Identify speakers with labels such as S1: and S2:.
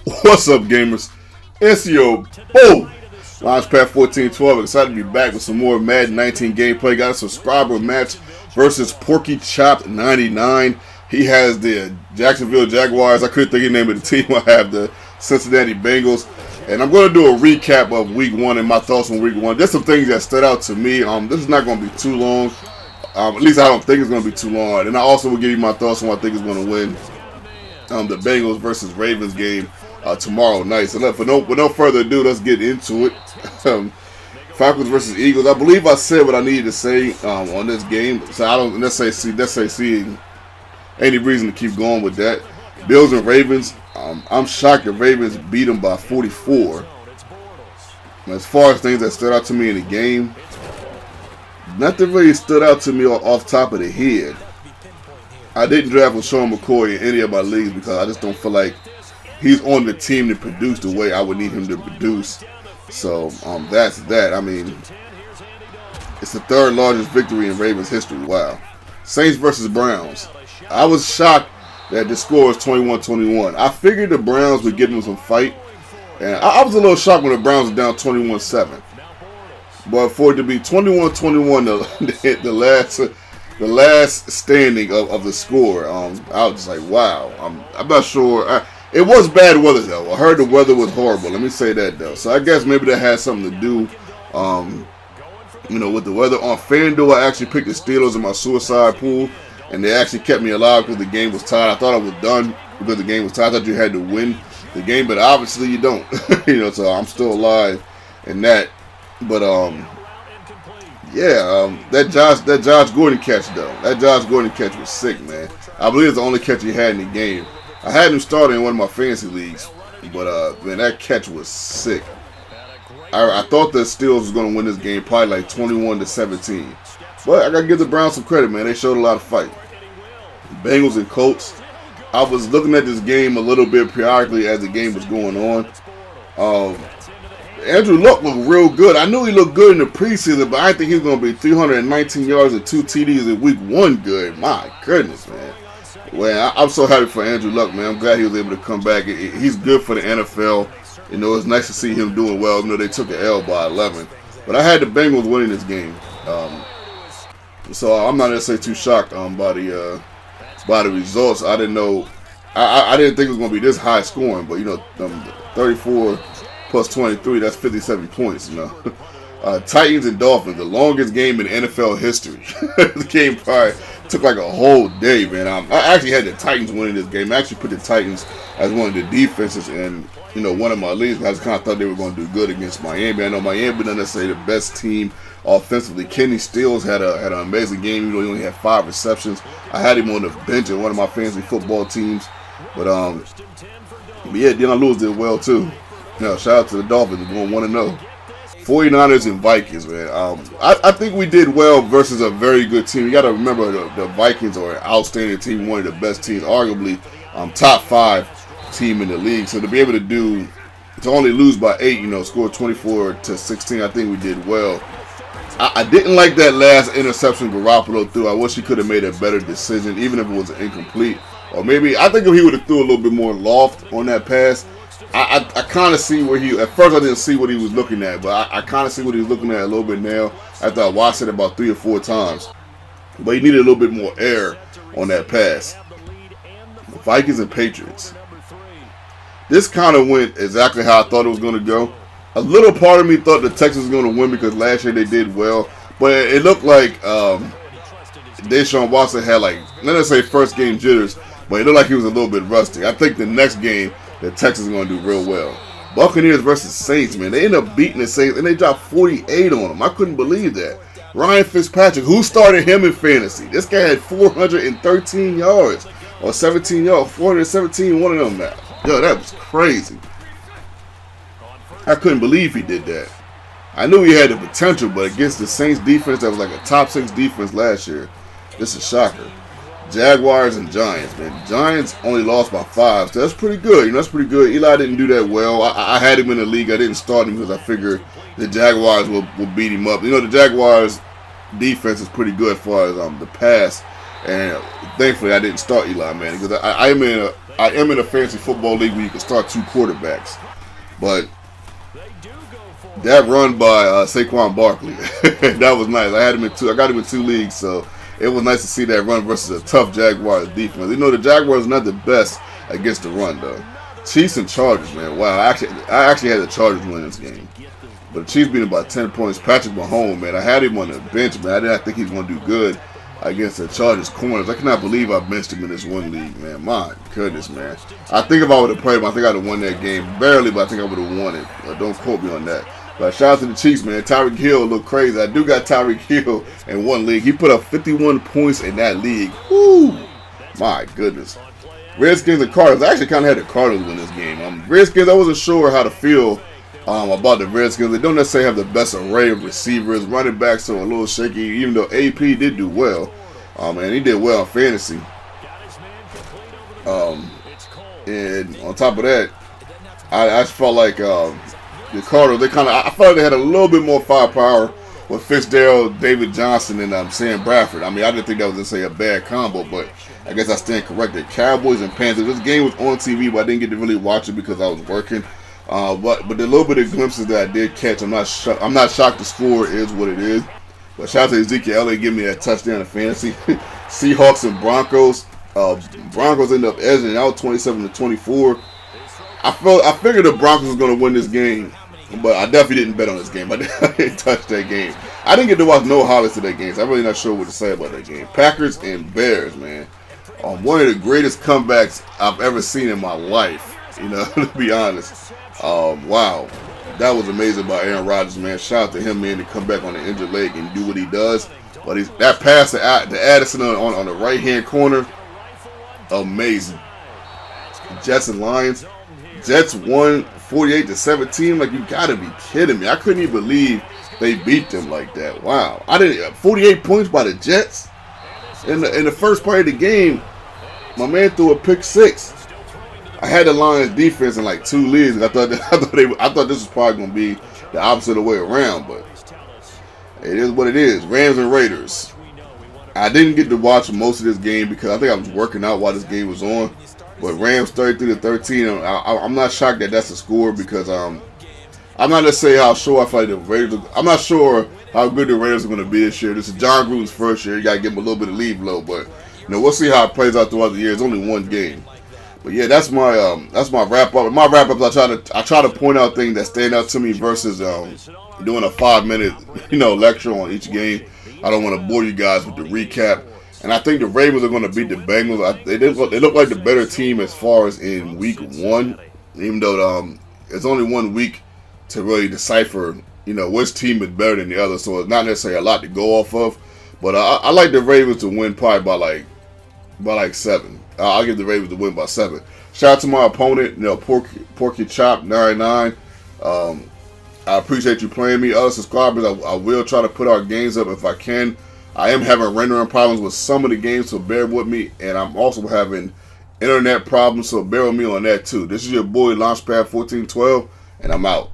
S1: What's up, gamers? It's your boom. Launchpad 1412. Excited to be back with some more Madden 19 gameplay. Got a subscriber match versus Porky Chopped 99. He has the Jacksonville Jaguars. I couldn't think of the name of the team. I have the Cincinnati Bengals. And I'm going to do a recap of week one and my thoughts on week one. There's some things that stood out to me. This is not going to be too long. At least I don't think it's going to be too long. And I also will give you my thoughts on what I think is going to win the Bengals versus Ravens game tomorrow night. So with no further ado, let's get into it. Falcons versus Eagles. I believe I said what I needed to say on this game. So I don't necessarily see any reason to keep going with that. Bills and Ravens. I'm shocked the Ravens beat them by 44. As far as things that stood out to me in the game, nothing really stood out to me off top of the head. I didn't draft LaShawn McCoy in any of my leagues because I just don't feel like he's on the team to produce the way I would need him to produce. So that's that. I mean, it's the third largest victory in Ravens history. Wow. Saints versus Browns. I was shocked that the score was 21-21. I figured the Browns would give them some fight. And I was a little shocked when the Browns were down 21-7. But for it to be 21-21, the last standing of the score, I was just like, wow. I'm not sure. It was bad weather, though. I heard the weather was horrible. Let me say that, though. So I guess maybe that has something to do, with the weather. On FanDuel, I actually picked the Steelers in my suicide pool, and they actually kept me alive because the game was tied. I thought I was done because the game was tied. I thought you had to win the game, but obviously you don't. So I'm still alive in that. But that Josh Gordon catch though. That Josh Gordon catch was sick, man. I believe it's the only catch he had in the game. I had him starting in one of my fantasy leagues, but man, that catch was sick. I thought the Steelers was going to win this game, probably like 21-17. But I got to give the Browns some credit, man. They showed a lot of fight. Bengals and Colts. I was looking at this game a little bit periodically as the game was going on. Andrew Luck looked real good. I knew he looked good in the preseason, but I didn't think he was going to be 319 yards and 2 TDs in week one good. My goodness, man. Well, I'm so happy for Andrew Luck, man. I'm glad he was able to come back. He's good for the NFL. It's nice to see him doing well, even though they took an L by 11. But I had the Bengals winning this game. So I'm not necessarily too shocked by the results. I didn't know. I didn't think it was going to be this high scoring, but 34 plus 23, that's 57 points. Titans and Dolphins, the longest game in NFL history. The game probably took like a whole day, man. I actually had the Titans winning this game. I actually put the Titans as one of the defenses in one of my leagues. I just kind of thought they were going to do good against Miami. I know Miami not necessarily the best team offensively. Kenny Stills had an amazing game. He only had 5 receptions. I had him on the bench in one of my fantasy football teams. But yeah, Deion Lewis did well too. Shout out to the Dolphins going 1-0. 49ers and Vikings, man. I think we did well versus a very good team. You got to remember the Vikings are an outstanding team, one of the best teams, arguably top 5 team in the league. So to be able to only lose by 8, score 24-16, I think we did well. I didn't like that last interception Garoppolo threw. I wish he could have made a better decision, even if it was incomplete. Or maybe, I think if he would have threw a little bit more loft on that pass, I kind of see where at first I didn't see what he was looking at, but I kind of see what he was looking at a little bit now after I watched it about 3 or 4 times. But he needed a little bit more air on that pass. Vikings and Patriots. This kind of went exactly how I thought it was going to go. A little part of me thought the Texans were going to win because last year they did well, but it looked like Deshaun Watson had not necessarily first game jitters, but it looked like he was a little bit rusty. I think the next game the Texans are going to do real well. Buccaneers versus Saints, man. They ended up beating the Saints, and they dropped 48 on them. I couldn't believe that. Ryan Fitzpatrick, who started him in fantasy? This guy had 413 yards, or 17 yards, 417, one of them now. Yo, that was crazy. I couldn't believe he did that. I knew he had the potential, but against the Saints defense that was like a top 6 defense last year, this is a shocker. Jaguars and Giants, man. Giants only lost by 5, so that's pretty good. That's pretty good. Eli didn't do that well. I had him in the league. I didn't start him because I figured the Jaguars will beat him up. The Jaguars defense is pretty good as far as the pass, and thankfully I didn't start Eli, man, because I am in I am in a fantasy football league where you can start 2 quarterbacks, but that run by Saquon Barkley, that was nice. I got him in 2 leagues, so it was nice to see that run versus a tough Jaguars defense. You know, the Jaguars are not the best against the run, though. Chiefs and Chargers, man. Wow, I actually had the Chargers win this game. But the Chiefs beat him by 10 points. Patrick Mahomes, man, I had him on the bench, man. I didn't think he was going to do good against the Chargers corners. I cannot believe I benched him in this one league, man. My goodness, man. I think if I would have played him, I think I would have won that game. Barely, but I think I would have won it. Don't quote me on that. But shout out to the Chiefs, man. Tyreek Hill looked crazy. I do got Tyreek Hill in one league. He put up 51 points in that league. Woo! My goodness. Redskins and Cardinals. I actually kind of had the Cardinals win this game. Redskins, I wasn't sure how to feel about the Redskins. They don't necessarily have the best array of receivers. Running backs are a little shaky, even though AP did do well. And he did well in fantasy. And on top of that, I just felt like the Cardinals, I felt like they had a little bit more firepower with Fitzgerald, David Johnson, and Sam Bradford. I mean, I didn't think that was a bad combo, but I guess I stand corrected. Cowboys and Panthers. This game was on TV, but I didn't get to really watch it because I was working. But the little bit of glimpses that I did catch, I'm not shocked the score is what it is. But shout out to Ezekiel Elliott giving me that touchdown in fantasy. Seahawks and Broncos. Broncos ended up edging out 27-24. I figured the Broncos was going to win this game, but I definitely didn't bet on this game. I didn't touch that game. I didn't get to watch no highlights of that game, so I'm really not sure what to say about that game. Packers and Bears, man. One of the greatest comebacks I've ever seen in my life, to be honest. Wow. That was amazing by Aaron Rodgers, man. Shout out to him, man, to come back on the injured leg and do what he does. But that pass to Addison on the right-hand corner, amazing. Jets and Lions. Jets won 48-17. Like, you gotta be kidding me. I couldn't even believe they beat them like that. Wow. 48 points by the Jets. In the first part of the game, my man threw a pick 6. I had the Lions defense in like 2 leagues. I thought this was probably gonna be the opposite of the way around, but it is what it is. Rams and Raiders. I didn't get to watch most of this game because I think I was working out while this game was on. But Rams 33-13. I'm not shocked that that's a score because I'm not necessarily how sure I feel like the Raiders. I'm not sure how good the Raiders are going to be this year. This is John Gruden's first year. You got to give him a little bit of leave low, but we'll see how it plays out throughout the year. It's only one game. But yeah, that's my wrap up. My wrap up, I try to point out things that stand out to me versus doing a 5-minute lecture on each game. I don't want to bore you guys with the recap. And I think the Ravens are going to beat the Bengals. They look like the better team as far as in week 1, even though it's only 1 week to really decipher which team is better than the other. So it's not necessarily a lot to go off of. But I like the Ravens to win probably by like 7. I'll give the Ravens to win by 7. Shout out to my opponent, Porky Chop 99. I appreciate you playing me. Other subscribers, I will try to put our games up if I can. I am having rendering problems with some of the games, so bear with me. And I'm also having internet problems, so bear with me on that too. This is your boy Launchpad 1412, and I'm out.